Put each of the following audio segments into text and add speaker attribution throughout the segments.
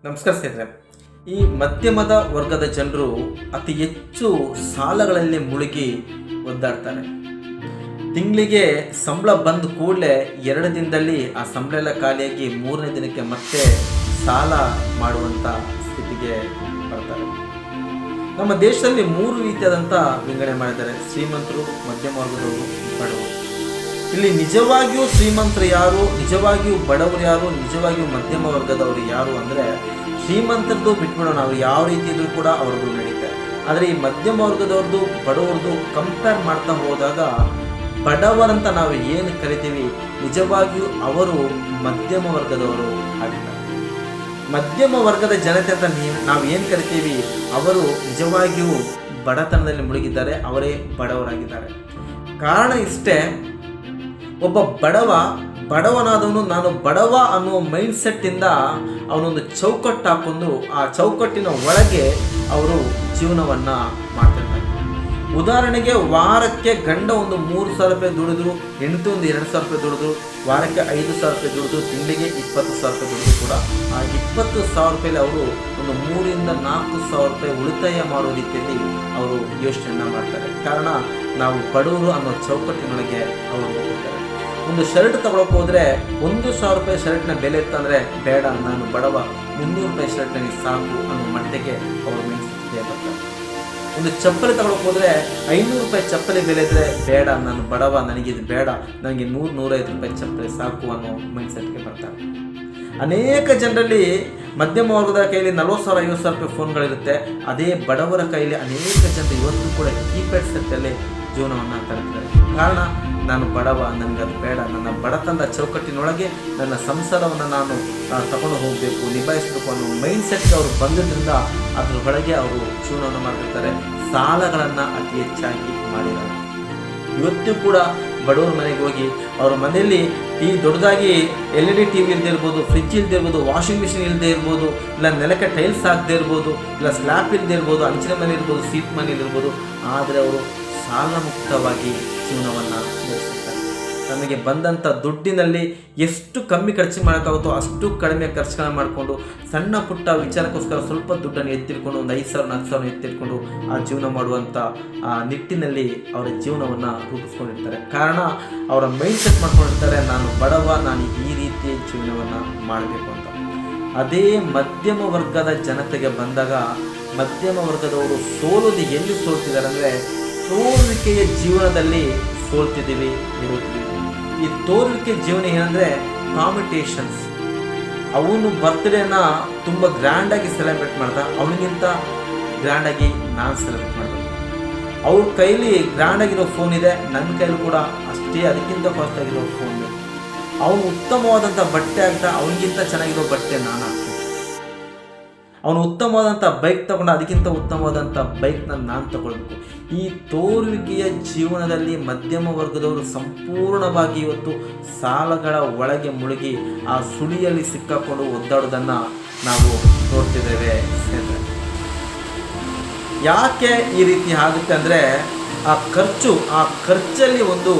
Speaker 1: ನಮಸ್ಕಾರ ಸ್ನೇಹಿತರೆ. ಈ ಮಧ್ಯಮದ ವರ್ಗದ ಜನರು ಅತಿ ಹೆಚ್ಚು ಸಾಲಗಳಲ್ಲಿ ಮುಳುಗಿ ಒದ್ದಾಡ್ತಾರೆ. ತಿಂಗಳಿಗೆ ಸಂಬಳ ಬಂದ ಕೂಡಲೇ 2 ದಿನದಲ್ಲಿ ಆ ಸಂಬಳ ಎಲ್ಲ ಖಾಲಿಯಾಗಿ 3ನೇ ದಿನಕ್ಕೆ ಮತ್ತೆ ಸಾಲ ಮಾಡುವಂಥ ಸ್ಥಿತಿಗೆ ಬರ್ತಾರೆ. ನಮ್ಮ ದೇಶದಲ್ಲಿ 3 ರೀತಿಯಾದಂಥ ವಿಂಗಡಣೆ ಮಾಡಿದ್ದಾರೆ: ಶ್ರೀಮಂತರು, ಮಧ್ಯಮ ವರ್ಗದವರು, ಬಡವರು. ಇಲ್ಲಿ ನಿಜವಾಗಿಯೂ ಶ್ರೀಮಂತರು ಯಾರು, ನಿಜವಾಗಿಯೂ ಬಡವರು ಯಾರು, ನಿಜವಾಗಿಯೂ ಮಧ್ಯಮ ವರ್ಗದವರು ಯಾರು ಅಂದರೆ ಶ್ರೀಮಂತರದ್ದು ಬಿಟ್ಬಿಡೋಣ, ನಾವು ಯಾವ ರೀತಿ ಇದ್ರೂ ಕೂಡ ಅವ್ರದ್ದು ನಡೀತಾರೆ. ಆದರೆ ಈ ಮಧ್ಯಮ ವರ್ಗದವ್ರದ್ದು ಬಡವ್ರದ್ದು ಕಂಪೇರ್ ಮಾಡ್ತಾ ಹೋದಾಗ ಬಡವರಂತ ನಾವು ಏನು ಕರಿತೀವಿ ನಿಜವಾಗಿಯೂ ಅವರು ಮಧ್ಯಮ ವರ್ಗದವರು ಆಗಿದ್ದಾರೆ. ಮಧ್ಯಮ ವರ್ಗದ ಜನತೆ ಅಂತ ನಾವು ಏನು ಕರಿತೀವಿ ಅವರು ನಿಜವಾಗಿಯೂ ಬಡತನದಲ್ಲಿ ಮುಳುಗಿದ್ದಾರೆ, ಅವರೇ ಬಡವರಾಗಿದ್ದಾರೆ. ಕಾರಣ ಇಷ್ಟೇ, ಒಬ್ಬ ಬಡವನಾದವನು ನಾನು ಬಡವ ಅನ್ನುವ ಮೈಂಡ್ಸೆಟ್ಟಿಂದ ಅವನೊಂದು ಚೌಕಟ್ಟು ಹಾಕೊಂಡು ಆ ಚೌಕಟ್ಟಿನ ಒಳಗೆ ಅವರು ಜೀವನವನ್ನು ಮಾಡ್ತಿರ್ತಾರೆ. ಉದಾಹರಣೆಗೆ ವಾರಕ್ಕೆ ಗಂಡ ಒಂದು 3,000 ರೂಪಾಯಿ ದುಡಿದ್ರು, ಹೆಂಡತಿ ಒಂದು 2,000 ರೂಪಾಯಿ ದುಡಿದ್ರು, ವಾರಕ್ಕೆ 5,000 ರೂಪಾಯಿ ದುಡಿದ್ರು, ತಿಂಗಳಿಗೆ 20,000 ರೂಪಾಯಿ ದುಡಿದ್ರು ಕೂಡ ಆ 20,000 ರೂಪಾಯಲ್ಲಿ ಅವರು ಒಂದು 3,000 to 4,000 ರೂಪಾಯಿ ಉಳಿತಾಯ ಮಾಡೋ ರೀತಿಯಲ್ಲಿ ಅವರು ಯೋಚನೆಯನ್ನು ಮಾಡ್ತಾರೆ. ಕಾರಣ ನಾವು ಬಡವರು ಅನ್ನೋ ಚೌಕಟ್ಟಿನೊಳಗೆ ಅವರು ಹೋಗ್ತಾರೆ. ಒಂದು ಶರ್ಟ್ ತಗೊಳಕ್ಕೆ ಹೋದರೆ 1,000 ರೂಪಾಯಿ ಶರ್ಟ್ನ ಬೆಲೆ ಇತ್ತಂದರೆ ಬೇಡ, ನಾನು ಬಡವ, 300 ರೂಪಾಯಿ ಶರ್ಟ್ ನನಗೆ ಸಾಕು ಅನ್ನೋ ಮಟ್ಟಿಗೆ ಅವರು ಮೈಂಡ್ಸೆಟ್ಗೆ ಬರ್ತಾರೆ. ಒಂದು ಚಪ್ಪಲಿ ತಗೊಳಕ್ಕೆ ಹೋದರೆ 500 ರೂಪಾಯಿ ಚಪ್ಪಲಿ ಬೆಲೆ ಇದ್ದರೆ ಬೇಡ, ನಾನು ಬಡವ, ನನಗಿದು ಬೇಡ, ನನಗೆ 100-105 ರೂಪಾಯಿ ಚಪ್ಪಲಿ ಸಾಕು ಅನ್ನೋ ಮೈಂಡ್ಸೆಟ್ಗೆ ಬರ್ತಾರೆ. ಅನೇಕ ಜನರಲ್ಲಿ ಮಧ್ಯಮ ವರ್ಗದ ಕೈಯಲ್ಲಿ 40,000-50,000 ರೂಪಾಯಿ ಫೋನ್ಗಳಿರುತ್ತೆ. ಅದೇ ಬಡವರ ಕೈಯಲ್ಲಿ ಅನೇಕ ಜನರು ಇವತ್ತು ಕೂಡ ಕೀಪ್ಯಾಡ್ ಸೆಟ್ಟಲ್ಲಿ ಜೀವನವನ್ನು ತರ್ತಾರೆ. ಕಾರಣ ನಾನು ಬಡವ, ನನಗದು ಬೇಡ, ನನ್ನ ಬಡತನದ ಚೌಕಟ್ಟಿನೊಳಗೆ ನನ್ನ ಸಂಸಾರವನ್ನು ನಾನು ತಗೊಂಡು ಹೋಗಬೇಕು, ನಿಭಾಯಿಸಬೇಕು ಅನ್ನೋ ಮೈಂಡ್ಸೆಟ್ಗೆ ಅವರು ಬಂದಿದ್ದರಿಂದ ಅದ್ರ ಒಳಗೆ ಅವರು ಜೀವನವನ್ನು ಮಾಡಿರ್ತಾರೆ. ಸಾಲಗಳನ್ನು ಅತಿ ಹೆಚ್ಚಾಗಿ ಮಾಡಿದ್ದಾರೆ. ಇವತ್ತು ಕೂಡ ಬಡವ್ರ ಮನೆಗೆ ಹೋಗಿ ಅವ್ರ ಮನೆಯಲ್ಲಿ ದೊಡ್ಡದಾಗಿ LED TV ಇಲ್ಲದೆ ಇರ್ಬೋದು, ಫ್ರಿಜ್ ಇಲ್ಲದೆ ಇರ್ಬೋದು, ವಾಷಿಂಗ್ ಮಿಷಿನ್ ಇಲ್ಲದೆ ಇರ್ಬೋದು, ಇಲ್ಲ ನೆಲಕ್ಕೆ ಟೈಲ್ಸ್ ಹಾಕದೇ ಇರ್ಬೋದು, ಇಲ್ಲ ಸ್ಲ್ಯಾಪ್ ಇಲ್ಲದೆ ಇರ್ಬೋದು, ಅಂಚಿನ ಮನೆ ಇರ್ಬೋದು, ಸೀಟ್ ಮನೆ ಇರ್ಬೋದು. ಆದರೆ ಅವರು ಸಾಲ ಮುಕ್ತವಾಗಿ ಜೀವನವನ್ನು ನಡೆಸುತ್ತಾರೆ. ನಮಗೆ ಬಂದಂಥ ದುಡ್ಡಿನಲ್ಲಿ ಎಷ್ಟು ಕಮ್ಮಿ ಖರ್ಚು ಮಾಡೋಕ್ಕಾಗುತ್ತೋ ಅಷ್ಟು ಕಡಿಮೆ ಖರ್ಚುಗಳನ್ನ ಮಾಡಿಕೊಂಡು ಸಣ್ಣ ಪುಟ್ಟ ವಿಚಾರಕ್ಕೋಸ್ಕರ ಸ್ವಲ್ಪ ದುಡ್ಡನ್ನು ಎತ್ತಿಟ್ಕೊಂಡು ಒಂದು 5,000-4,000 ಎತ್ತಿಟ್ಕೊಂಡು ಆ ಜೀವನ ಮಾಡುವಂಥ ನಿಟ್ಟಿನಲ್ಲಿ ಅವರ ಜೀವನವನ್ನು ರೂಪಿಸ್ಕೊಂಡಿರ್ತಾರೆ. ಕಾರಣ ಅವರ ಮೈಂಡ್ಸೆಟ್ ಮಾಡ್ಕೊಂಡಿರ್ತಾರೆ, ನಾನು ಬಡವ, ನಾನು ಈ ರೀತಿ ಜೀವನವನ್ನು ಮಾಡಬೇಕು ಅಂತ. ಅದೇ ಮಧ್ಯಮ ವರ್ಗದ ಜನತೆಗೆ ಬಂದಾಗ ಮಧ್ಯಮ ವರ್ಗದವರು ಸೋಲೋದು ಎಲ್ಲಿ ಸೋಲ್ತಿದ್ದಾರೆ ಅಂದರೆ ತೋರುವಿಕೆಯ ಜೀವನದಲ್ಲಿ ಸೋಲ್ತಿದ್ದೀವಿ, ಇರುತ್ತೀವಿ. ಈ ತೋರುವಿಕೆ ಜೀವನ ಏನಂದರೆ ಕಾಂಪಿಟೇಷನ್ಸ್. ಅವನು ಬರ್ತ್ಡೇನ ತುಂಬ ಗ್ರ್ಯಾಂಡಾಗಿ ಸೆಲೆಬ್ರೇಟ್ ಮಾಡ್ದ, ಅವನಿಗಿಂತ ಗ್ರ್ಯಾಂಡಾಗಿ ನಾನು ಸೆಲೆಬ್ರೇಟ್ ಮಾಡಬೇಕು. ಅವ್ರ ಕೈಲಿ ಗ್ರ್ಯಾಂಡಾಗಿರೋ ಫೋನ್ ಇದೆ, ನನ್ನ ಕೈಲಿ ಕೂಡ ಅಷ್ಟೇ ಅದಕ್ಕಿಂತ ಕಾಸ್ಟ್ ಆಗಿರೋ ಫೋನ್ ಇದೆ. ಅವನು ಉತ್ತಮವಾದಂಥ ಬಟ್ಟೆ ಆಗ್ತಾ ಅವನಿಗಿಂತ ಚೆನ್ನಾಗಿರೋ ಬಟ್ಟೆ ನಾನು ಹಾಕ್ತೀನಿ. ಅವನು ಉತ್ತಮವಾದಂಥ ಬೈಕ್ ತಗೊಂಡು ಅದಕ್ಕಿಂತ ಉತ್ತಮವಾದಂಥ ಬೈಕ್ನ ನಾನು ತಗೊಳ್ಬೇಕು. ಈ ತೋರುವಿಕೆಯ ಜೀವನದಲ್ಲಿ ಮಧ್ಯಮ ವರ್ಗದವರು ಸಂಪೂರ್ಣವಾಗಿ ಇವತ್ತು ಸಾಲಗಳ ಒಳಗೆ ಮುಳುಗಿ ಆ ಸುಳಿಯಲ್ಲಿ ಸಿಕ್ಕಾಕೊಂಡು ಒದ್ದಾಡೋದನ್ನು ನಾವು ನೋಡ್ತಿದ್ದೇವೆ. ಯಾಕೆ ಈ ರೀತಿ ಆಗುತ್ತೆ ಅಂದರೆ ಆ ಖರ್ಚಲ್ಲಿ ಒಂದು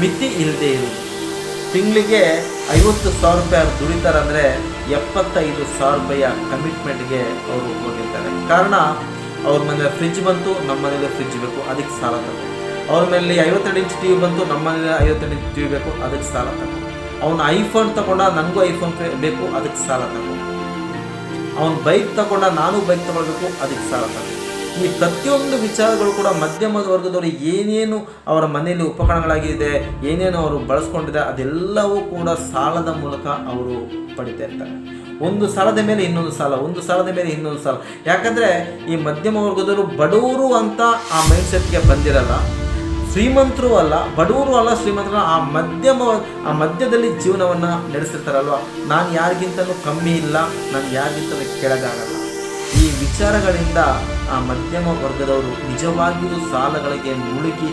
Speaker 1: ಮಿತಿ ಇಲ್ಲದೆ ಇರುವುದು. ತಿಂಗಳಿಗೆ 50,000 ರೂಪಾಯಿ ದುಡಿತಾರೆ ಅಂದರೆ 75,000 ರೂಪಾಯಿಯ ಕಮಿಟ್ಮೆಂಟ್ಗೆ ಅವರು ಹೋಗಿರ್ತಾರೆ. ಕಾರಣ ಅವ್ರ ಮನೇಲಿ ಫ್ರಿಜ್ ಬಂತು, ನಮ್ಮ ಮನೇಲಿ ಫ್ರಿಜ್ ಬೇಕು, ಅದಕ್ಕೆ ಸಾಲ ತಗೋ. ಅವ್ರ ಮನೇಲಿ 52 ಇಂಚ್ TV ಬಂತು, ನಮ್ಮ ಮನೇಲಿ 52 ಇಂಚ್ TV ಬೇಕು, ಅದಕ್ಕೆ ಸಾಲ ತಗೋ. ಅವನು ಐಫೋನ್ ತಗೊಂಡ, ನನಗೂ ಐಫೋನ್ ಬೇಕು, ಅದಕ್ಕೆ ಸಾಲ ತಗೋ. ಅವನು ಬೈಕ್ ತಗೊಂಡ, ನಾನು ಬೈಕ್ ತಗೊಳ್ಬೇಕು, ಅದಕ್ಕೆ ಸಾಲ ತಗೋ. ಈ ಪ್ರತಿಯೊಂದು ವಿಚಾರಗಳು ಕೂಡ ಮಧ್ಯಮದ ವರ್ಗದವರು ಏನೇನು ಅವರ ಮನೆಯಲ್ಲಿ ಉಪಕರಣಗಳಾಗಿದೆ, ಏನೇನು ಅವರು ಬಳಸ್ಕೊಂಡಿದೆ ಅದೆಲ್ಲವೂ ಕೂಡ ಸಾಲದ ಮೂಲಕ ಅವರು ಪಡಿತಾ ಇರ್ತಾರೆ. ಒಂದು ಸಾಲದ ಮೇಲೆ ಇನ್ನೊಂದು ಸಾಲ, ಒಂದು ಸಾಲದ ಮೇಲೆ ಇನ್ನೊಂದು ಸಾಲ. ಯಾಕಂದರೆ ಈ ಮಧ್ಯಮ ವರ್ಗದವರು ಬಡವರು ಅಂತ ಆ ಮೈಂಡ್ಸೆಟ್ಗೆ ಬಂದಿರಲ್ಲ, ಶ್ರೀಮಂತರು ಅಲ್ಲ, ಬಡವರು ಅಲ್ಲ, ಶ್ರೀಮಂತರು ಆ ಮಧ್ಯದಲ್ಲಿ ಜೀವನವನ್ನು ನಡೆಸಿರ್ತಾರಲ್ವ. ನಾನು ಯಾರಿಗಿಂತಲೂ ಕಮ್ಮಿ ಇಲ್ಲ, ನಾನು ಯಾರಿಗಿಂತಲೂ ಕೆಳಗಾಗಲ್ಲ. ಈ ವಿಚಾರಗಳಿಂದ ಆ ಮಧ್ಯಮ ವರ್ಗದವರು ನಿಜವಾಗಿಯೂ ಸಾಲಗಳಿಗೆ ಮುಳುಗಿ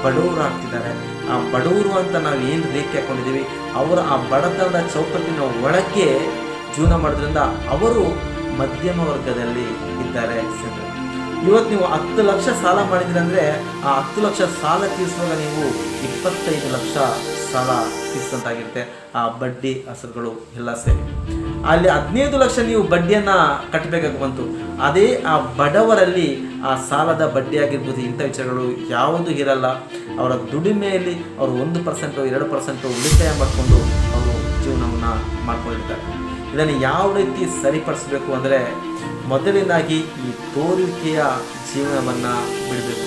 Speaker 1: ಬಡವರಾಗ್ತಿದ್ದಾರೆ. ಆ ಬಡವರು ಅಂತ ನಾವು ಏನು ರೇಖೆ ಹಾಕೊಂಡಿದ್ದೀವಿ ಅವರು ಆ ಬಡತನದ ಚೌಕಟ್ಟಿನ ಒಳಗೆ ಜೀವನ ಮಾಡೋದ್ರಿಂದ ಅವರು ಮಧ್ಯಮ ವರ್ಗದಲ್ಲಿ ಇದ್ದಾರೆ. ಇವತ್ತು ನೀವು 10 ಲಕ್ಷ ಸಾಲ ಮಾಡಿದ್ರಿ ಅಂದರೆ ಆ 10 ಲಕ್ಷ ಸಾಲ ತೀರಿಸುವಾಗ ನೀವು 25 ಲಕ್ಷ ಸಾಲ ತೀರಿಸಂತಾಗಿರುತ್ತೆ. ಆ ಬಡ್ಡಿ ಅಸಲುಗಳು ಎಲ್ಲ ಸೇರಿ ಅಲ್ಲಿ 15 ಲಕ್ಷ ನೀವು ಬಡ್ಡಿಯನ್ನು ಕಟ್ಟಬೇಕಾಗಿ ಬಂತು. ಅದೇ ಆ ಬಡವರಲ್ಲಿ ಆ ಸಾಲದ ಬಡ್ಡಿ ಆಗಿರ್ಬೋದು ಇಂಥ ವಿಚಾರಗಳು ಯಾವುದೂ ಇರಲ್ಲ. ಅವರ ದುಡಿಮೆಯಲ್ಲಿ ಅವರು 1% 2% ಉಳಿತಾಯ ಮಾಡಿಕೊಂಡು ಅವರು ಜೀವನವನ್ನು ಮಾಡ್ಕೊಂಡಿರ್ತಾರೆ. ಇದನ್ನು ಯಾವ ರೀತಿ ಸರಿಪಡಿಸಬೇಕು ಅಂದರೆ ಮೊದಲನೇದಾಗಿ ಈ ತೋರಿಕೆಯ ಜೀವನವನ್ನು ಬಿಡಬೇಕು.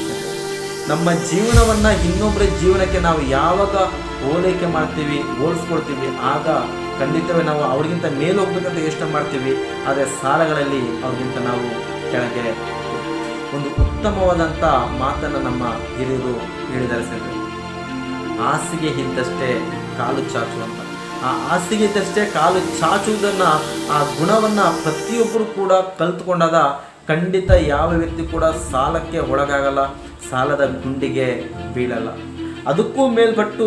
Speaker 1: ನಮ್ಮ ಜೀವನವನ್ನು ಇನ್ನೊಬ್ಬರ ಜೀವನಕ್ಕೆ ನಾವು ಯಾವಾಗ ಹೋಲಿಕೆ ಮಾಡ್ತೀವಿ, ಹೋಲಿಸ್ಕೊಳ್ತೀವಿ, ಆಗ ಖಂಡಿತವೇ ನಾವು ಅವ್ರಿಗಿಂತ ಮೇಲೆ ಹೋಗ್ಬೇಕಂತ ಯೋಚನೆ ಮಾಡ್ತೀವಿ. ಆದರೆ ಸಾಲಗಳಲ್ಲಿ ಅವ್ರಿಗಿಂತ ನಾವು ಕೆಳಗೆ. ಒಂದು ಉತ್ತಮವಾದಂಥ ಮಾತನ್ನು ನಮ್ಮ ಹಿರಿಯರು ಹೇಳಿದ್ದಾರೆ ಸರ್, ಹಾಸಿಗೆ ಇದ್ದಷ್ಟೇ ಕಾಲು ಚಾಚುವಂತ. ಆ ಹಾಸಿಗೆ ಇದ್ದಷ್ಟೇ ಕಾಲು ಚಾಚುವುದನ್ನು, ಆ ಗುಣವನ್ನು ಪ್ರತಿಯೊಬ್ಬರು ಕೂಡ ಕಲ್ತ್ಕೊಂಡಾಗ ಖಂಡಿತ ಯಾವ ವ್ಯಕ್ತಿ ಕೂಡ ಸಾಲಕ್ಕೆ ಒಳಗಾಗಲ್ಲ, ಸಾಲದ ಗುಂಡಿಗೆ ಬೀಳಲ್ಲ. ಅದಕ್ಕೂ ಮೇಲ್ಪಟ್ಟು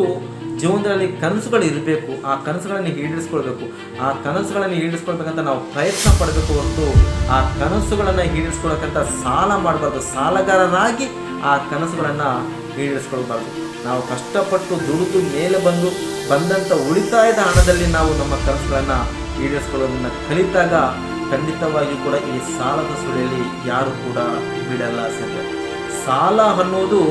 Speaker 1: ಜೀವನದಲ್ಲಿ ಕನಸುಗಳು ಇರಬೇಕು. ಆ ಕನಸುಗಳನ್ನು ಈಡೇರಿಸ್ಕೊಳ್ಬೇಕು. ಆ ಕನಸುಗಳನ್ನು ಈಡೇರಿಸ್ಕೊಳ್ಬೇಕಂತ ನಾವು ಪ್ರಯತ್ನ ಪಡಬೇಕು ಹೊರತು ಆ ಕನಸುಗಳನ್ನು ಈಡೇರಿಸ್ಕೊಳ್ಬೇಕಂತ ಸಾಲ ಮಾಡಬಾರ್ದು. ಸಾಲಗಾರರಾಗಿ ಆ ಕನಸುಗಳನ್ನು ಈಡೇರಿಸ್ಕೊಳ್ಬಾರ್ದು. ನಾವು ಕಷ್ಟಪಟ್ಟು ದುಡಿದು ಮೇಲೆ ಬಂದಂಥ ಉಳಿತಾಯದ ಹಣದಲ್ಲಿ ನಾವು ನಮ್ಮ ಕನಸುಗಳನ್ನು ಈಡೇರಿಸ್ಕೊಳ್ಳೋದನ್ನು ಕಲಿತಾಗ ಖಂಡಿತವಾಗಿಯೂ ಕೂಡ ಈ ಸಾಲದ ಸುಳಿಯಲ್ಲಿ ಯಾರು ಕೂಡ ಬಿಡಲ್ಲ ಸರ್. ಸಾಲ ಅನ್ನೋದು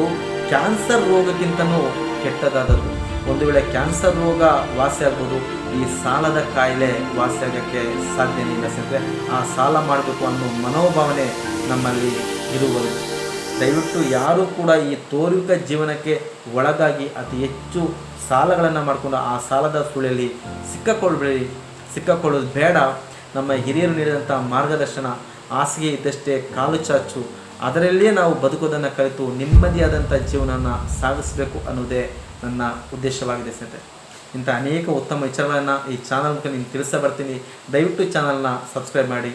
Speaker 1: ಕ್ಯಾನ್ಸರ್ ರೋಗಕ್ಕಿಂತನೂ ಕೆಟ್ಟದಾದದ್ದು. ಒಂದು ವೇಳೆ ಕ್ಯಾನ್ಸರ್ ರೋಗ ವಾಸಿ ಆಗ್ಬೋದು, ಈ ಸಾಲದ ಕಾಯಿಲೆ ವಾಸಿ ಆಗೋಕ್ಕೆ ಸಾಧ್ಯನೇ ಇಲ್ಲ ಸರ್. ಆ ಸಾಲ ಮಾಡಬೇಕು ಅನ್ನೋ ಮನೋಭಾವನೆ ನಮ್ಮಲ್ಲಿ ಇರುವುದು. ದಯವಿಟ್ಟು ಯಾರೂ ಕೂಡ ಈ ತೋರಿಕ ಜೀವನಕ್ಕೆ ಒಳಗಾಗಿ ಅತಿ ಹೆಚ್ಚು ಸಾಲಗಳನ್ನು ಮಾಡಿಕೊಂಡು ಆ ಸಾಲದ ಸುಳಿಯಲ್ಲಿ ಸಿಕ್ಕಾಕೊಳ್ಳೋದು ಬೇಡ. ನಮ್ಮ ಹಿರಿಯರು ನೀಡಿದಂಥ ಮಾರ್ಗದರ್ಶನ, ಹಾಸಿಗೆ ಇದ್ದಷ್ಟೇ ಕಾಲು ಚಾಚು, ಅದರಲ್ಲಿಯೇ ನಾವು ಬದುಕೋದನ್ನು ಕಲಿತು ನೆಮ್ಮದಿಯಾದಂಥ ಜೀವನವನ್ನು ಸಾಗಿಸಬೇಕು ಅನ್ನೋದೇ ನನ್ನ ಉದ್ದೇಶವಾಗಿದೆ ಸ್ನೇಹಿತರೆ. ಇಂಥ ಅನೇಕ ಉತ್ತಮ ವಿಚಾರಗಳನ್ನು ಈ ಚಾನಲ್ ಮೂಲಕ ನಿಮ್ಗೆ ತಿಳಿಸ ಬರ್ತೀನಿ. ದಯವಿಟ್ಟು ಚಾನಲ್ನ ಸಬ್ಸ್ಕ್ರೈಬ್ ಮಾಡಿ.